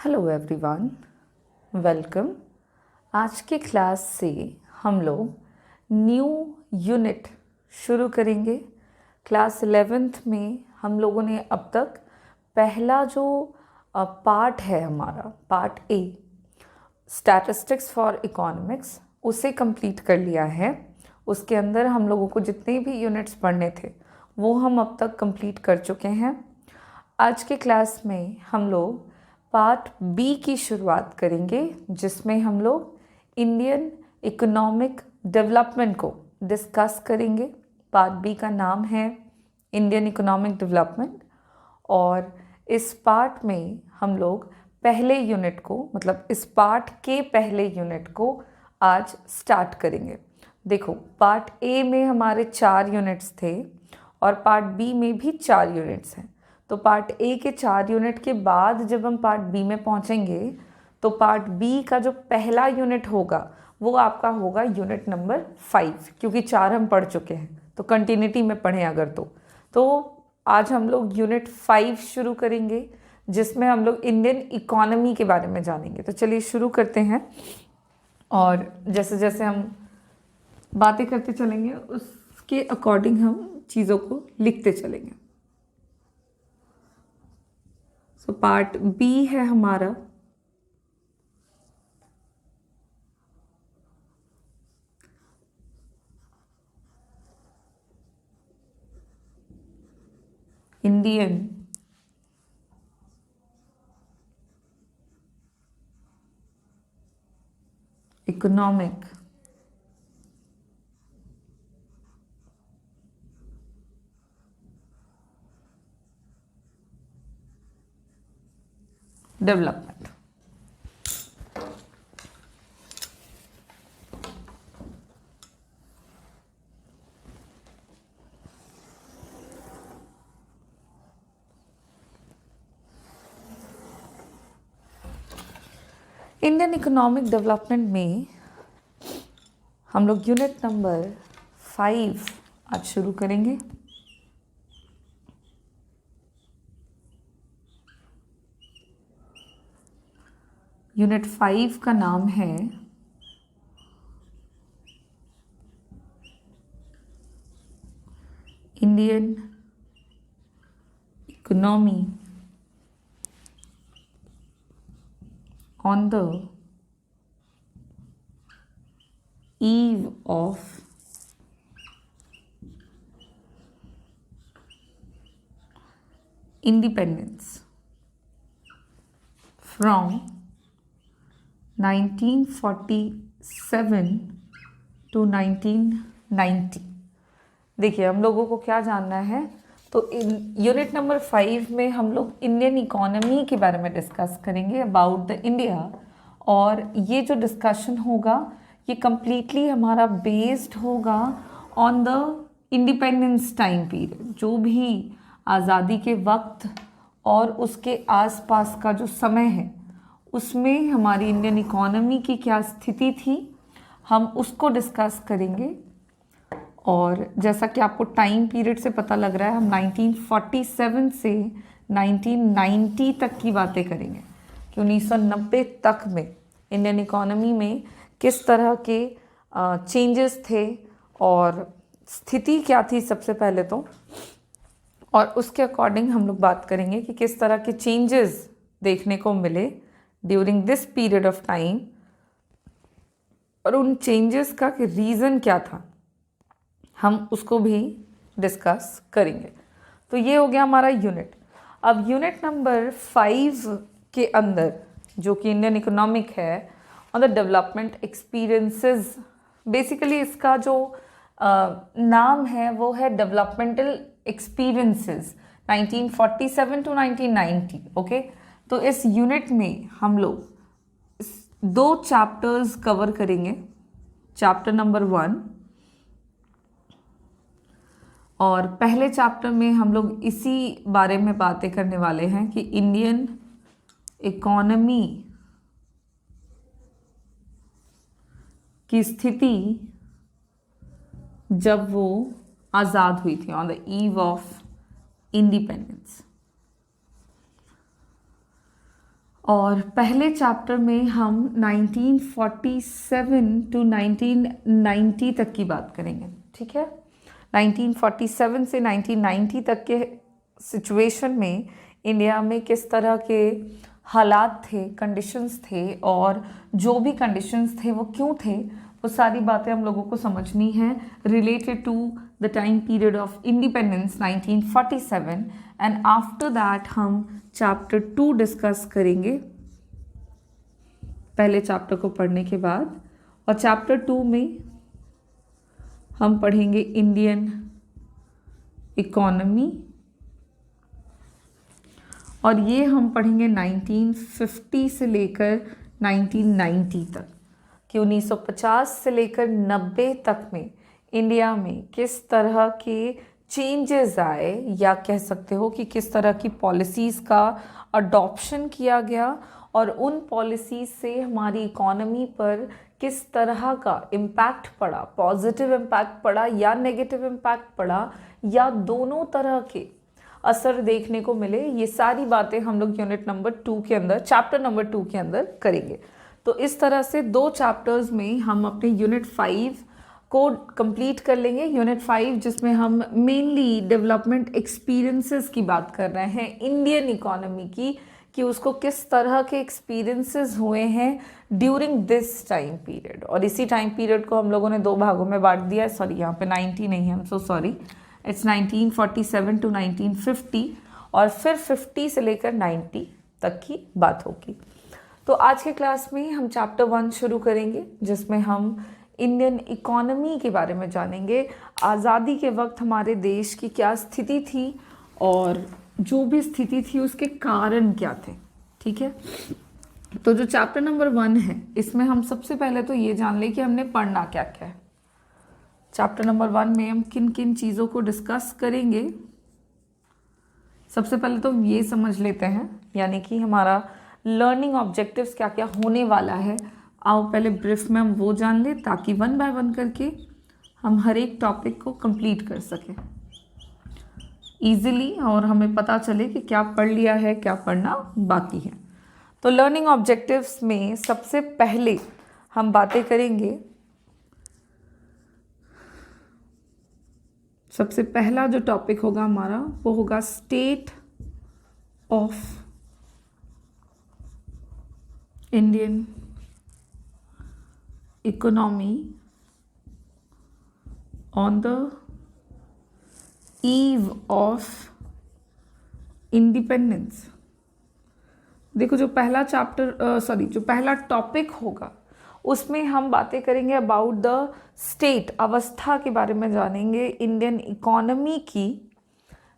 Hello everyone, welcome. आज के class से हम लोग न्यू यूनिट शुरू करेंगे। क्लास 11th में हम लोगों ने अब तक पहला जो पार्ट है हमारा part A statistics for economics उसे कंप्लीट कर लिया है। उसके अंदर हम लोगों को जितने भी यूनिट्स पढ़ने थे वो हम अब तक कंप्लीट कर चुके हैं। आज के क्लास में हम लोग पार्ट बी की शुरुआत करेंगे, जिसमें हम लोग इंडियन इकोनॉमिक डेवलपमेंट को डिस्कस करेंगे। पार्ट बी का नाम है इंडियन इकोनॉमिक डेवलपमेंट और इस पार्ट में हम लोग पहले यूनिट को मतलब इस पार्ट के पहले यूनिट को आज स्टार्ट करेंगे। देखो, पार्ट ए में हमारे 4 यूनिट्स थे और पार्ट बी में भी 4 यूनिट्स हैं। तो पार्ट ए के 4 यूनिट के बाद जब हम पार्ट बी में पहुंचेंगे तो पार्ट बी का जो पहला यूनिट होगा वो आपका होगा यूनिट नंबर 5, क्योंकि 4 हम पढ़ चुके हैं तो कंटिन्यूटी में पढ़ें अगर तो आज हम लोग यूनिट 5 शुरू करेंगे, जिसमें हम लोग इंडियन इकोनॉमी के बारे में जानेंगे। तो चलिए शुरू करते हैं और जैसे जैसे हम बातें करते चलेंगे उसके अकॉर्डिंग हम चीज़ों को लिखते चलेंगे। सो पार्ट बी है हमारा Indian economic development. Indian economic development में हम लोग यूनिट नंबर 5 आज शुरू करेंगे। यूनिट 5 का नाम है Indian economy on the eve of independence from 1947 to 1990। देखिए, हम लोगों को क्या जानना है, तो यूनिट नंबर 5 में हम लोग इंडियन इकोनॉमी के बारे में डिस्कस करेंगे अबाउट द इंडिया। और ये जो डिस्कशन होगा ये कम्प्लीटली हमारा बेस्ड होगा on the independence time period, जो भी आज़ादी के वक्त और उसके आसपास का जो समय है उसमें हमारी इंडियन इकोनॉमी की क्या स्थिति थी, हम उसको डिस्कस करेंगे। और जैसा कि आपको टाइम पीरियड से पता लग रहा है, हम 1947 से 1990 तक की बातें करेंगे कि 1990 तक में इंडियन इकोनॉमी में किस तरह के चेंजेस थे और स्थिति क्या थी सबसे पहले तो, और उसके अकॉर्डिंग हम लोग बात करेंगे कि किस तरह के चेंजेस देखने को मिले during this period of time और उन चेंजेस का रीज़न क्या था, हम उसको भी डिस्कस करेंगे। तो ये हो गया हमारा यूनिट। अब यूनिट नंबर 5 के अंदर जो कि इंडियन इकोनॉमिक है और द डेवलपमेंट एक्सपीरियंसेस, बेसिकली इसका जो नाम है वो है डेवलपमेंटल एक्सपीरियंसेस 1947 टू 1990। ओके, तो इस यूनिट में हम लोग 2 चैप्टर्स कवर करेंगे। चैप्टर नंबर 1 और पहले चैप्टर में हम लोग इसी बारे में बातें करने वाले हैं कि इंडियन इकोनॉमी की स्थिति जब वो आज़ाद हुई थी, on the eve of independence. और पहले चैप्टर में हम 1947 टू 1990 तक की बात करेंगे, ठीक है। 1947 से 1990 तक के सिचुएशन में इंडिया में किस तरह के हालात थे, कंडीशंस थे, और जो भी कंडीशंस थे वो क्यों थे, वो सारी बातें हम लोगों को समझनी है related to the time period of independence 1947। And after that हम चैप्टर 2 डिस्कस करेंगे पहले चैप्टर को पढ़ने के बाद। और चैप्टर 2 में हम पढ़ेंगे इंडियन इकोनॉमी, और ये हम पढ़ेंगे 1950 से लेकर 1990 तक कि 1950 से लेकर 90 तक में इंडिया में किस तरह के चेंजेस आए, या कह सकते हो कि किस तरह की पॉलिसीज़ का अडॉप्शन किया गया, और उन पॉलिसीज़ से हमारी इकोनॉमी पर किस तरह का इम्पैक्ट पड़ा, पॉजिटिव इम्पैक्ट पड़ा या नेगेटिव इम्पैक्ट पड़ा, या दोनों तरह के असर देखने को मिले। ये सारी बातें हम लोग यूनिट नंबर 2 के अंदर, चैप्टर नंबर 2 के अंदर करेंगे। तो इस तरह से 2 चैप्टर्स में हम अपने यूनिट 5 को कंप्लीट कर लेंगे। यूनिट 5 जिसमें हम मेनली डेवलपमेंट एक्सपीरियंसेस की बात कर रहे हैं इंडियन इकोनॉमी की, कि उसको किस तरह के एक्सपीरियंसेस हुए हैं ड्यूरिंग दिस टाइम पीरियड। और इसी टाइम पीरियड को हम लोगों ने 2 भागों में बांट दिया है। सॉरी, यहाँ पे 90 नहीं है, I am so sorry, it's 1947 to 1950, और फिर 50 से लेकर 90 तक की बात होगी। तो आज के क्लास में हम चैप्टर 1 शुरू करेंगे, जिसमें हम इंडियन इकोनॉमी के बारे में जानेंगे। आज़ादी के वक्त हमारे देश की क्या स्थिति थी, और जो भी स्थिति थी उसके कारण क्या थे, ठीक है। तो जो चैप्टर नंबर 1 है, इसमें हम सबसे पहले तो ये जान लें कि हमने पढ़ना क्या क्या है। चैप्टर नंबर 1 में हम किन किन चीज़ों को डिस्कस करेंगे, सबसे पहले तो ये समझ लेते हैं, यानी कि हमारा लर्निंग ऑब्जेक्टिव्स क्या क्या होने वाला है। आओ पहले ब्रीफ में हम वो जान लें, ताकि 1 बाय 1 करके हम हर एक टॉपिक को कंप्लीट कर सकें ईजिली, और हमें पता चले कि क्या पढ़ लिया है, क्या पढ़ना बाकी है। तो लर्निंग ऑब्जेक्टिव्स में सबसे पहले हम बातें करेंगे, सबसे पहला जो टॉपिक होगा हमारा वो होगा state of Indian economy on the eve of independence. देखो, जो पहला जो पहला टॉपिक होगा उसमें हम बातें करेंगे अबाउट द स्टेट, अवस्था के बारे में जानेंगे इंडियन इकोनॉमी की,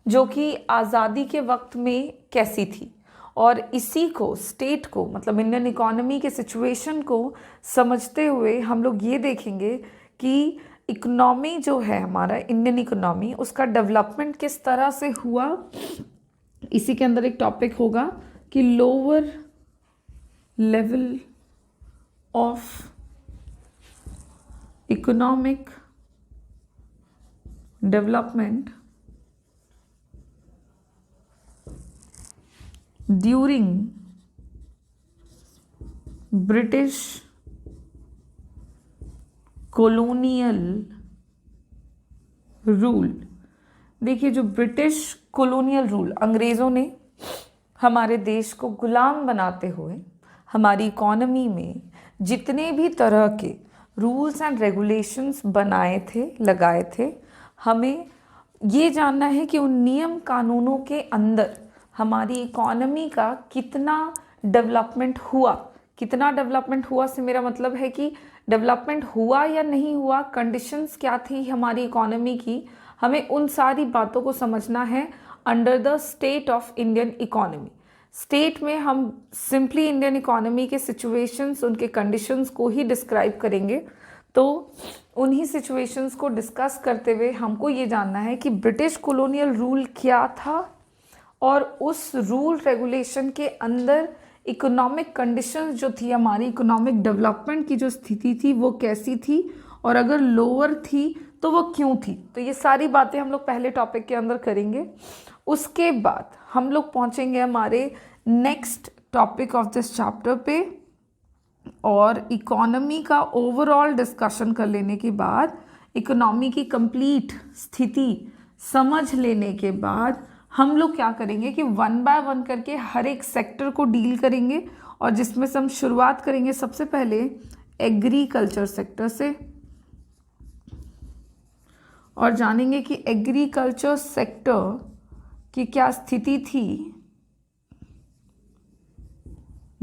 जो कि आज़ादी के वक्त में कैसी थी। और इसी को, स्टेट को, मतलब इंडियन इकोनॉमी के सिचुएशन को समझते हुए हम लोग ये देखेंगे कि इकोनॉमी जो है हमारा, इंडियन इकोनॉमी, उसका डेवलपमेंट किस तरह से हुआ। इसी के अंदर एक टॉपिक होगा कि lower level of economic development during British colonial rule. देखिए, जो ब्रिटिश कॉलोनियल रूल, अंग्रेज़ों ने हमारे देश को गुलाम बनाते हुए हमारी इकोनॉमी में जितने भी तरह के रूल्स एंड रेगुलेशंस बनाए थे, लगाए थे, हमें ये जानना है कि उन नियम कानूनों के अंदर हमारी इकोनॉमी का कितना डेवलपमेंट हुआ। कितना डेवलपमेंट हुआ से मेरा मतलब है कि डेवलपमेंट हुआ या नहीं हुआ, कंडीशंस क्या थी हमारी इकोनॉमी की, हमें उन सारी बातों को समझना है under the state of Indian economy. State में हम सिंपली इंडियन इकोनॉमी के सिचुएशंस, उनके कंडीशंस को ही डिस्क्राइब करेंगे। तो उन्हीं सिचुएशंस को डिस्कस करते हुए हमको ये जानना है कि ब्रिटिश कॉलोनियल रूल क्या था, और उस रूल रेगुलेशन के अंदर इकोनॉमिक कंडीशंस जो थी, हमारी इकोनॉमिक डेवलपमेंट की जो स्थिति थी वो कैसी थी, और अगर लोअर थी तो वो क्यों थी। तो ये सारी बातें हम लोग पहले टॉपिक के अंदर करेंगे। उसके बाद हम लोग पहुंचेंगे हमारे next topic of this chapter पे और इकोनॉमी का ओवरऑल डिस्कशन कर लेने के बाद, इकोनॉमी की कंप्लीट स्थिति समझ लेने के बाद हम लोग क्या करेंगे कि वन बाय वन करके हर एक सेक्टर को डील करेंगे, और जिसमें से हम शुरुआत करेंगे सबसे पहले एग्रीकल्चर सेक्टर से, और जानेंगे कि एग्रीकल्चर सेक्टर की क्या स्थिति थी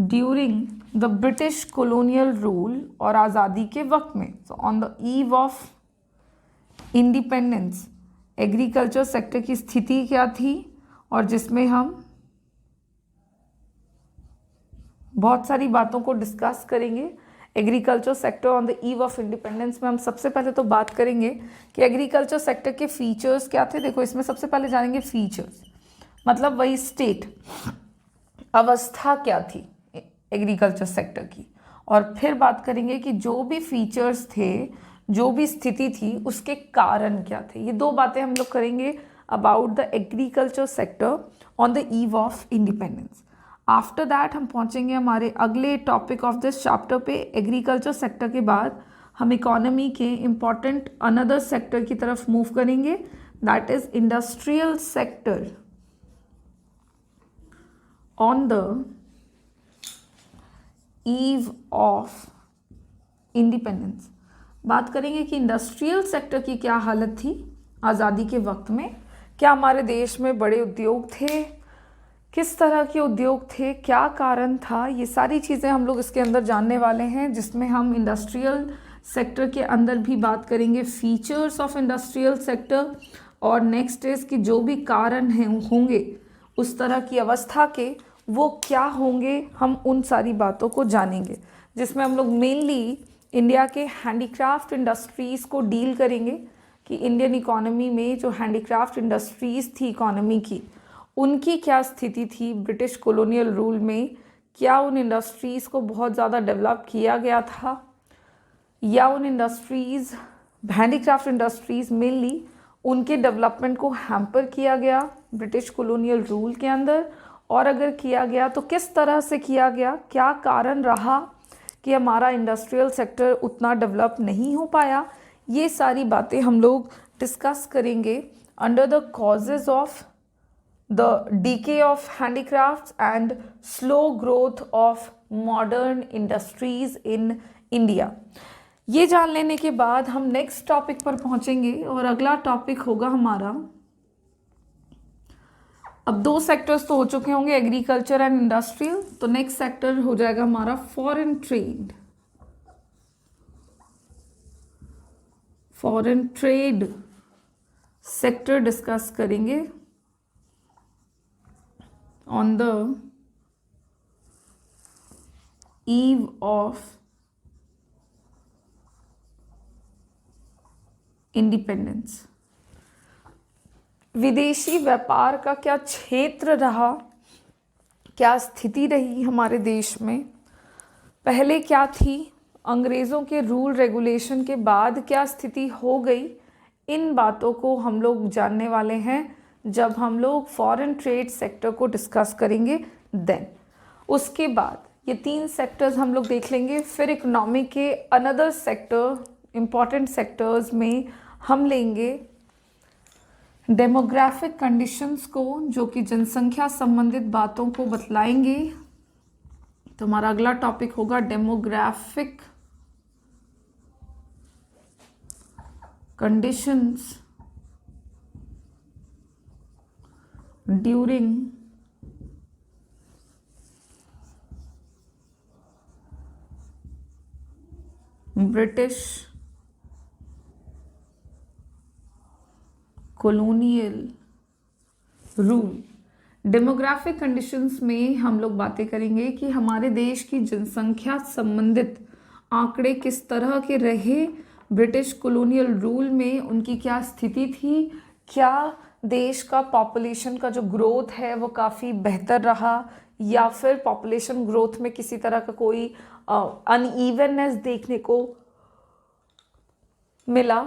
during the British colonial rule और आज़ादी के वक्त में। So on the eve of independence agriculture sector की स्थिति क्या थी, और जिसमें हम बहुत सारी बातों को डिस्कस करेंगे। Agriculture sector on the eve of independence में हम सबसे पहले तो बात करेंगे कि एग्रीकल्चर सेक्टर के फीचर्स क्या थे। देखो, इसमें सबसे पहले जानेंगे फीचर्स, मतलब वही स्टेट, अवस्था क्या थी एग्रीकल्चर सेक्टर की, और फिर बात करेंगे कि जो भी फीचर्स थे, जो भी स्थिति थी, उसके कारण क्या थे। ये दो बातें हम लोग करेंगे about the agriculture sector on the eve of independence. After that हम पहुंचेंगे हमारे अगले टॉपिक ऑफ दिस चैप्टर पे। एग्रीकल्चर सेक्टर के बाद हम इकोनॉमी के इम्पॉर्टेंट अनदर सेक्टर की तरफ मूव करेंगे, that is industrial sector on the eve of independence. बात करेंगे कि इंडस्ट्रियल सेक्टर की क्या हालत थी आज़ादी के वक्त में, क्या हमारे देश में बड़े उद्योग थे, किस तरह के उद्योग थे, क्या कारण था, ये सारी चीज़ें हम लोग इसके अंदर जानने वाले हैं, जिसमें हम इंडस्ट्रियल सेक्टर के अंदर भी बात करेंगे फीचर्स ऑफ इंडस्ट्रियल सेक्टर, और नेक्स्ट इज कि जो भी कारण हैं होंगे उस तरह की अवस्था के, वो क्या होंगे, हम उन सारी बातों को जानेंगे, जिसमें हम लोग मेनली इंडिया के हैंडीक्राफ्ट इंडस्ट्रीज़ को डील करेंगे कि इंडियन इकोनॉमी में जो हैंडीक्राफ्ट इंडस्ट्रीज़ थी इकोनॉमी की, उनकी क्या स्थिति थी ब्रिटिश कॉलोनियल रूल में, क्या उन इंडस्ट्रीज़ को बहुत ज़्यादा डेवलप किया गया था, या उन इंडस्ट्रीज़ हैंडीक्राफ्ट इंडस्ट्रीज़ मेनली उनके डेवलपमेंट को हैम्पर किया गया ब्रिटिश कॉलोनियल रूल के अंदर, और अगर किया गया तो किस तरह से किया गया, क्या कारण रहा कि हमारा इंडस्ट्रियल सेक्टर उतना डेवलप नहीं हो पाया। ये सारी बातें हम लोग डिस्कस करेंगे under the causes of the DK of handicrafts and slow growth of modern industries in India. ये जान लेने के बाद हम नेक्स्ट टॉपिक पर पहुंचेंगे, और अगला टॉपिक होगा हमारा, अब दो सेक्टर्स तो हो चुके होंगे एग्रीकल्चर एंड इंडस्ट्रियल, तो नेक्स्ट सेक्टर हो जाएगा हमारा foreign trade. Foreign trade sector discuss करेंगे on the eve of independence. विदेशी व्यापार का क्या क्षेत्र रहा, क्या स्थिति रही हमारे देश में, पहले क्या थी, अंग्रेज़ों के रूल रेगुलेशन के बाद क्या स्थिति हो गई, इन बातों को हम लोग जानने वाले हैं जब हम लोग फॉरेन ट्रेड सेक्टर को डिस्कस करेंगे। देन उसके बाद ये तीन सेक्टर्स हम लोग देख लेंगे, फिर इकोनॉमी के अनदर सेक्टर इम्पॉर्टेंट सेक्टर्स में हम लेंगे डेमोग्राफिक कंडीशंस को, जो कि जनसंख्या संबंधित बातों को बतलाएंगे। तो हमारा अगला टॉपिक होगा demographic conditions during British colonial rule. Demographic conditions में हम लोग बातें करेंगे कि हमारे देश की जनसंख्या संबंधित आंकड़े किस तरह के रहे ब्रिटिश कॉलोनियल रूल में, उनकी क्या स्थिति थी, क्या देश का पॉपुलेशन का जो ग्रोथ है वो काफ़ी बेहतर रहा, या फिर पॉपुलेशन ग्रोथ में किसी तरह का कोई अनइवननेस देखने को मिला,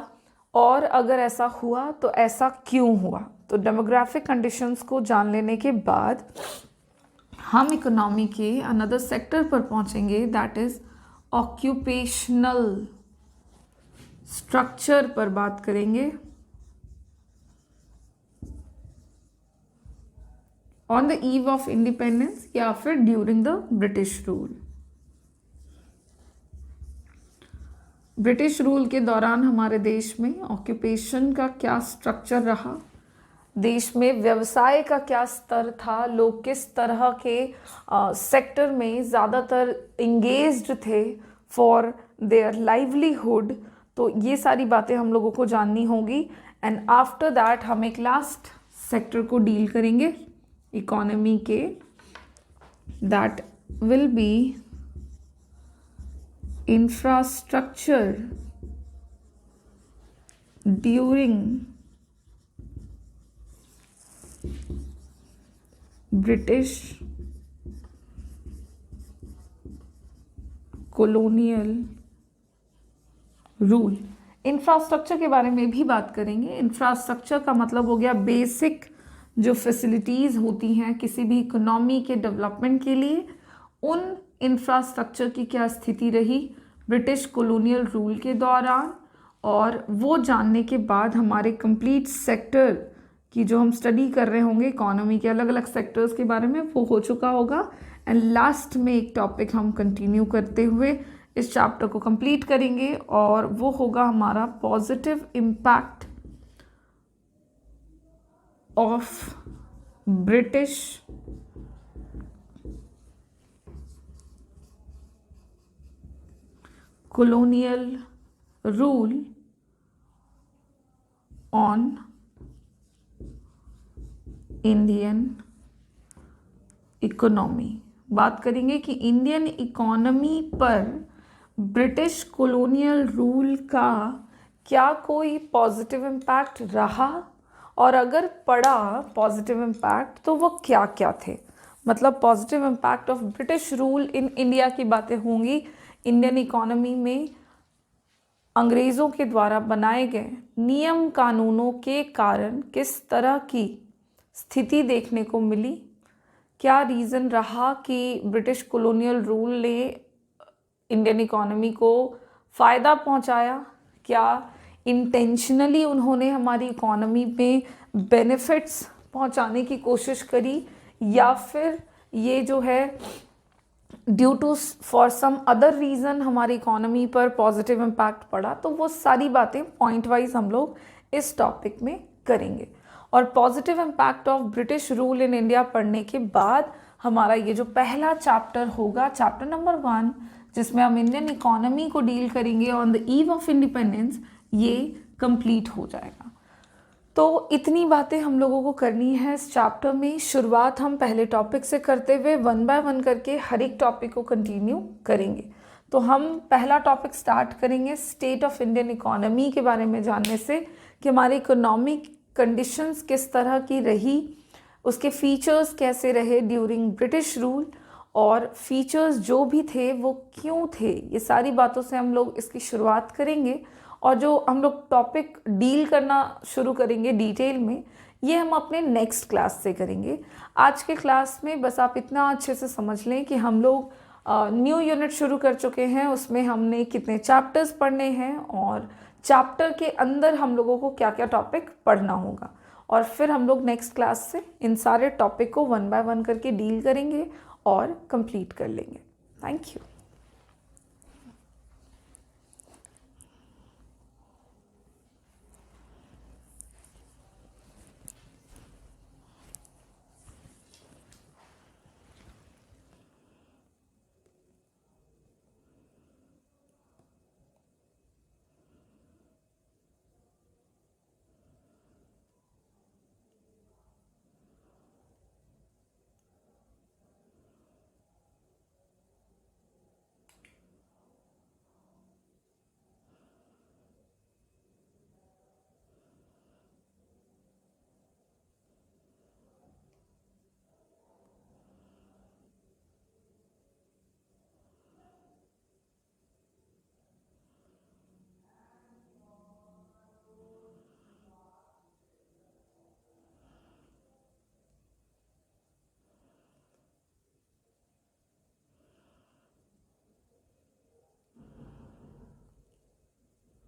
और अगर ऐसा हुआ तो ऐसा क्यों हुआ। तो डेमोग्राफिक कंडीशंस को जान लेने के बाद हम इकोनॉमी के अनदर सेक्टर पर पहुंचेंगे, दैट इज ऑक्यूपेशनल स्ट्रक्चर पर बात करेंगे। On the eve of independence या फिर during the British rule. British rule के दौरान हमारे देश में ऑक्यूपेशन का क्या स्ट्रक्चर रहा, देश में व्यवसाय का क्या स्तर था, लोग किस तरह के सेक्टर में ज़्यादातर इंगेज्ड थे फॉर देयर लाइवलीहुड। तो ये सारी बातें हम लोगों को जाननी होगी। एंड आफ्टर दैट हम एक लास्ट सेक्टर को डील करेंगे इकोनॉमी के, that will be infrastructure during British colonial rule. Infrastructure के बारे में भी बात करेंगे। इंफ्रास्ट्रक्चर का मतलब हो गया बेसिक जो फैसिलिटीज़ होती हैं किसी भी इकोनॉमी के डेवलपमेंट के लिए, उन इंफ्रास्ट्रक्चर की क्या स्थिति रही ब्रिटिश कॉलोनियल रूल के दौरान। और वो जानने के बाद हमारे कंप्लीट सेक्टर की जो हम स्टडी कर रहे होंगे इकोनॉमी के अलग अलग सेक्टर्स के बारे में, वो हो चुका होगा। एंड लास्ट में एक टॉपिक हम कंटिन्यू करते हुए इस चैप्टर को कंप्लीट करेंगे और वो होगा हमारा positive impact of British colonial rule on Indian economy. बात करेंगे कि इंडियन इकोनॉमी पर ब्रिटिश कॉलोनियल रूल का क्या कोई पॉजिटिव इम्पैक्ट रहा, और अगर पड़ा पॉजिटिव इम्पैक्ट तो वो क्या क्या थे। मतलब positive impact of British rule in India की बातें होंगी। इंडियन इकोनॉमी में अंग्रेज़ों के द्वारा बनाए गए नियम कानूनों के कारण किस तरह की स्थिति देखने को मिली, क्या रीज़न रहा कि ब्रिटिश कॉलोनियल रूल ने इंडियन इकोनॉमी को फ़ायदा पहुंचाया, क्या इंटेंशनली उन्होंने हमारी इकोनॉमी में बेनिफिट्स पहुंचाने की कोशिश करी, या फिर ये जो है due to for some other reason हमारी इकोनॉमी पर पॉजिटिव इम्पैक्ट पड़ा। तो वो सारी बातें पॉइंट वाइज हम लोग इस टॉपिक में करेंगे। और positive impact of British rule in India पढ़ने के बाद हमारा ये जो पहला चैप्टर होगा, चैप्टर नंबर 1, जिसमें हम इंडियन इकोनॉमी को डील करेंगे on the eve of independence, ये कंप्लीट हो जाएगा। तो इतनी बातें हम लोगों को करनी है इस चैप्टर में। शुरुआत हम पहले टॉपिक से करते हुए 1 बाय 1 करके हर एक टॉपिक को कंटिन्यू करेंगे। तो हम पहला टॉपिक स्टार्ट करेंगे स्टेट ऑफ इंडियन इकोनॉमी के बारे में जानने से, कि हमारी इकोनॉमिक कंडीशंस किस तरह की रही, उसके फीचर्स कैसे रहे ड्यूरिंग ब्रिटिश रूल, और फीचर्स जो भी थे वो क्यों थे। ये सारी बातों से हम लोग इसकी शुरुआत करेंगे। और जो हम लोग टॉपिक डील करना शुरू करेंगे डिटेल में, ये हम अपने नेक्स्ट क्लास से करेंगे। आज के क्लास में बस आप इतना अच्छे से समझ लें कि हम लोग न्यू यूनिट शुरू कर चुके हैं, उसमें हमने कितने चैप्टर्स पढ़ने हैं और चैप्टर के अंदर हम लोगों को क्या क्या टॉपिक पढ़ना होगा। और फिर हम लोग नेक्स्ट क्लास से इन सारे टॉपिक को 1 बाय 1 करके डील करेंगे और कंप्लीट कर लेंगे। Thank you.